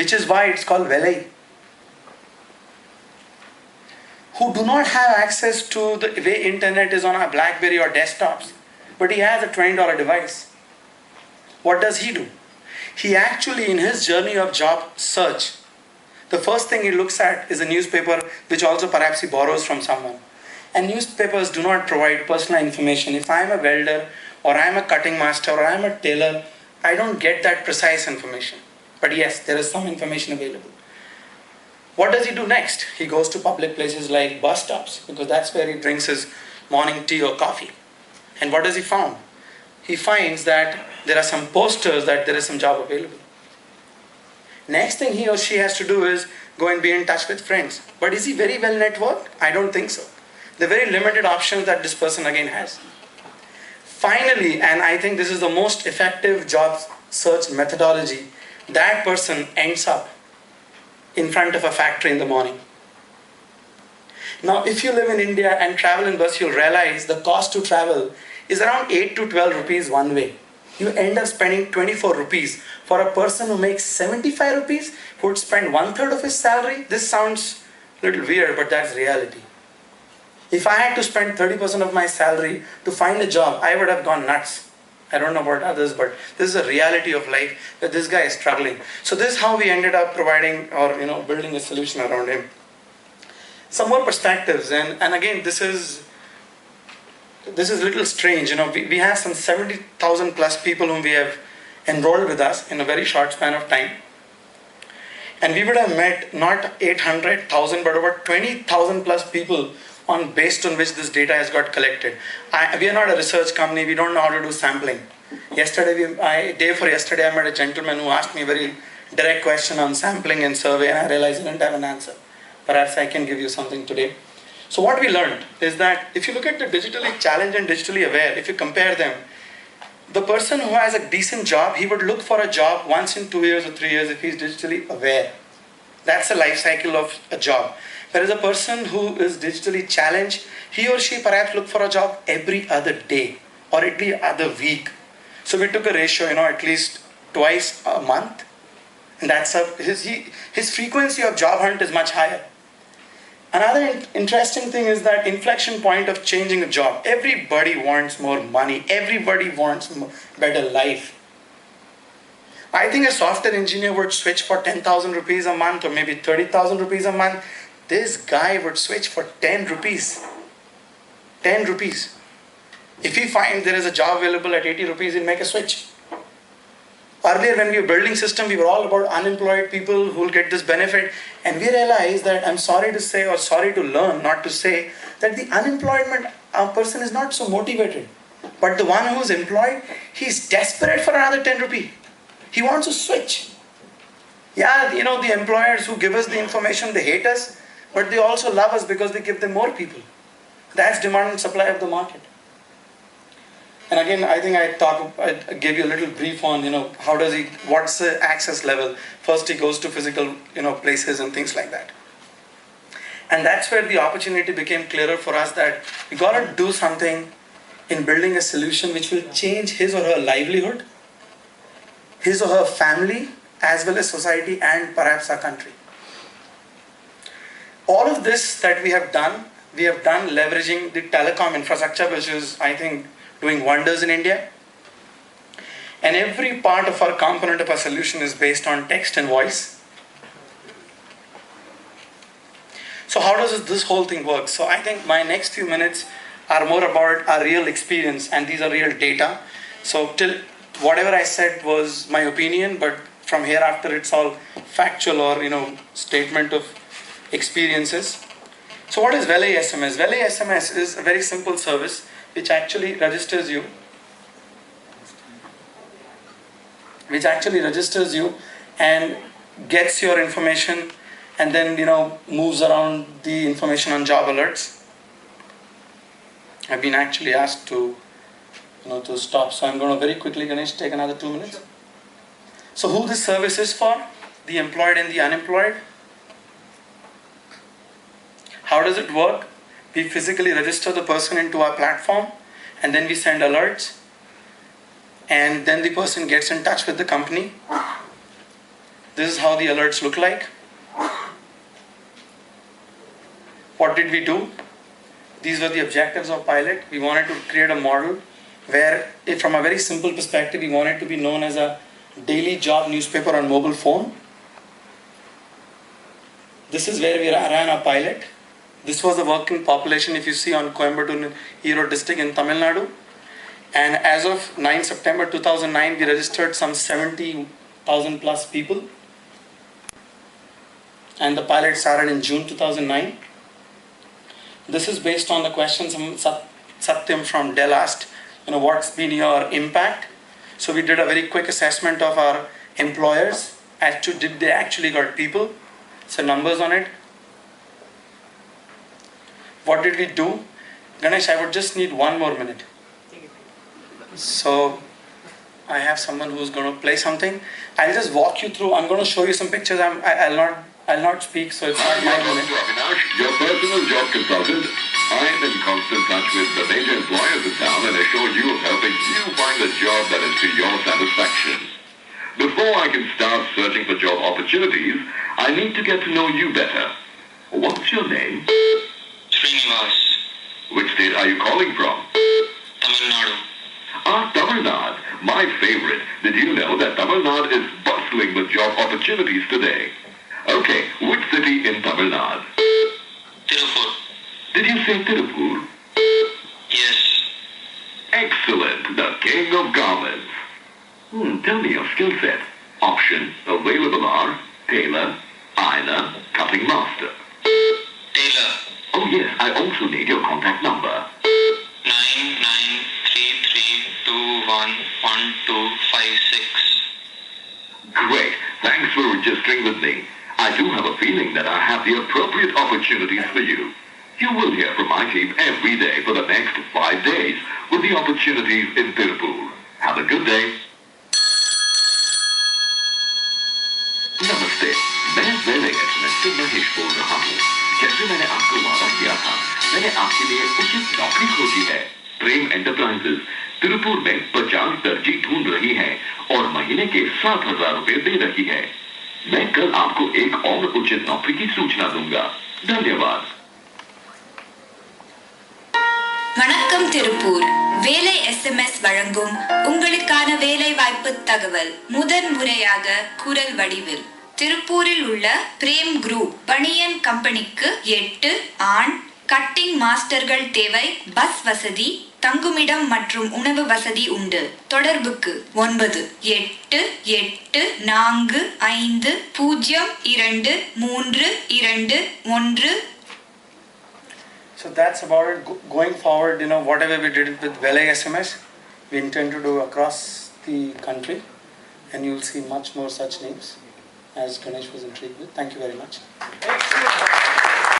which is why it's called Velai, who do not have access to the way internet is on our BlackBerry or desktops, but he has a $20 device. What does he do? He actually, in his journey of job search, the first thing he looks at is a newspaper, which also perhaps he borrows from someone. And newspapers do not provide personal information. If I'm a welder, or I'm a cutting master, or I'm a tailor, I don't get that precise information. But yes, there is some information available. What does he do next? He goes to public places like bus stops, because that's where he drinks his morning tea or coffee. And what does he find? He finds that there are some posters that there is some job available. Next thing he or she has to do is go and be in touch with friends. But is he very well networked? I don't think so. The very limited options that this person again has. Finally, and I think this is the most effective job search methodology, that person ends up in front of a factory in the morning. Now, if you live in India and travel in bus, you'll realize the cost to travel is around 8 to 12 rupees one way. You end up spending 24 rupees. For a person who makes 75 rupees, who would spend 1/3 of his salary, this sounds a little weird, but that's reality. If I had to spend 30% of my salary to find a job, I would have gone nuts. I don't know about others, but this is a reality of life that this guy is struggling. So this is how we ended up providing or building a solution around him. Some more perspectives, and again, this is a little strange. We have some 70,000 plus people whom we have enrolled with us in a very short span of time. And we would have met not 800,000 but over 20,000 plus people based on which this data has got collected. We are not a research company. We don't know how to do sampling. Day before yesterday, I met a gentleman who asked me a very direct question on sampling and survey, and I realized I didn't have an answer. Perhaps I can give you something today. So what we learned is that if you look at the digitally challenged and digitally aware, if you compare them, the person who has a decent job, he would look for a job once in 2 years or 3 years if he's digitally aware. That's the life cycle of a job. Whereas a person who is digitally challenged, he or she perhaps look for a job every other day or every other week. So we took a ratio, at least twice a month. And that's his frequency of job hunt is much higher. Another interesting thing is that inflection point of changing a job. Everybody wants more money. Everybody wants better life. I think a software engineer would switch for 10,000 rupees a month or maybe 30,000 rupees a month. This guy would switch for 10 rupees. 10 rupees. If he finds there is a job available at 80 rupees, he'll make a switch. Earlier when we were building system, we were all about unemployed people who will get this benefit. And we realized that, I'm sorry to say or sorry to learn, not to say, that the unemployment person is not so motivated. But the one who is employed, he's desperate for another 10 rupee. He wants to switch. Yeah, the employers who give us the information, they hate us, but they also love us because we give them more people. That's demand and supply of the market. And again, I think I gave you a little brief on, what's the access level. First he goes to physical, places and things like that. And that's where the opportunity became clearer for us that we got to do something in building a solution which will change his or her livelihood, his or her family, as well as society and perhaps our country. All of this that we have done leveraging the telecom infrastructure, which is, I think, doing wonders in India. And every part of our component of our solution is based on text and voice. So how does this whole thing work? So I think my next few minutes are more about our real experience, and these are real data. So till whatever I said was my opinion, but from here after it's all factual or statement of experiences. So what is Velai SMS? Velai SMS is a very simple service which actually registers you and gets your information and then moves around the information on job alerts. I've been actually asked to to stop, so I'm going to very quickly, Ganesh, take another 2 minutes. So who this service is for? The employed and the unemployed. How does it work? We physically register the person into our platform, and then we send alerts, and then the person gets in touch with the company. This is how the alerts look like. What did we do? These were the objectives of pilot. We wanted to create a model where, from a very simple perspective, we wanted to be known as a daily job newspaper on mobile phone. This is where we ran our pilot. This was the working population, if you see, on Coimbatore Erode district in Tamil Nadu. And as of 9 September 2009, we registered some 70,000 plus people. And the pilot started in June 2009. This is based on the questions Satyam from Dell asked, what's been your impact? So we did a very quick assessment of our employers. Did they actually got people? So numbers on it. What did we do? Ganesh, I would just need 1 more minute. So I have someone who's going to play something. I'll just walk you through. I'm going to show you some pictures. I'll not speak, so it's not my minute. Your personal job consultant. I am in constant touch with the major employers in town and assure you of helping you find a job that is to your satisfaction. Before I can start searching for job opportunities, I need to get to know you better. What's your name? Srinivas. Which state are you calling from? Tamil Nadu. Tamil Nadu, my favorite. Did you know that Tamil Nadu is bustling with job opportunities today? Okay, which city in Tamil Nadu? Tirupur. Did you say Tirupur? Yes. Excellent, the king of garments. Tell me your skill set. Options available are tailor, ironer, cutting master. Tailor. Oh yes, I also need your contact number. 9933211256. Great, thanks for registering with me. I do have a feeling that I have the appropriate opportunities for you. You will hear from my team every day for the next 5 days with the opportunities in Tirupur. Have a good day. नमस्ते, मैं वेलाई SMS से महेश बोल रहा हूँ। जैसे मैंने आपको वादा किया था, मैंने आपके लिए उचित नौकरी खोजी है। प्रेम एंटरप्राइजेस तिरुपुर में 50 दर्जी ढूंढ रही है और महीने के 7,000 रुपए दे रही है। मैं कल आपको एक और उचित नौकरी की सूचना दूंगा। धन्यवाद। வணக்கம் திருப்பூர் வேலை SMS வழங்கும் உங்களுக்கான வேலை வாய்ப்பு தகவல் முதன் முறையாக குரல் வடிவில் திருப்பூரில் உள்ள பிரேம் குரூப் பனியன் கம்பெனிக்கு 8 ஆண் கட்டிங் மாஸ்டர்கள் தேவை. பஸ் வசதி, தங்குமிடம் மற்றும் உணவு வசதி உண்டு. தொடர்புக்கு 9848450231. So that's about it. Going forward, whatever we did with Velai SMS, we intend to do across the country, and you'll see much more such names as Ganesh was intrigued with. Thank you very much.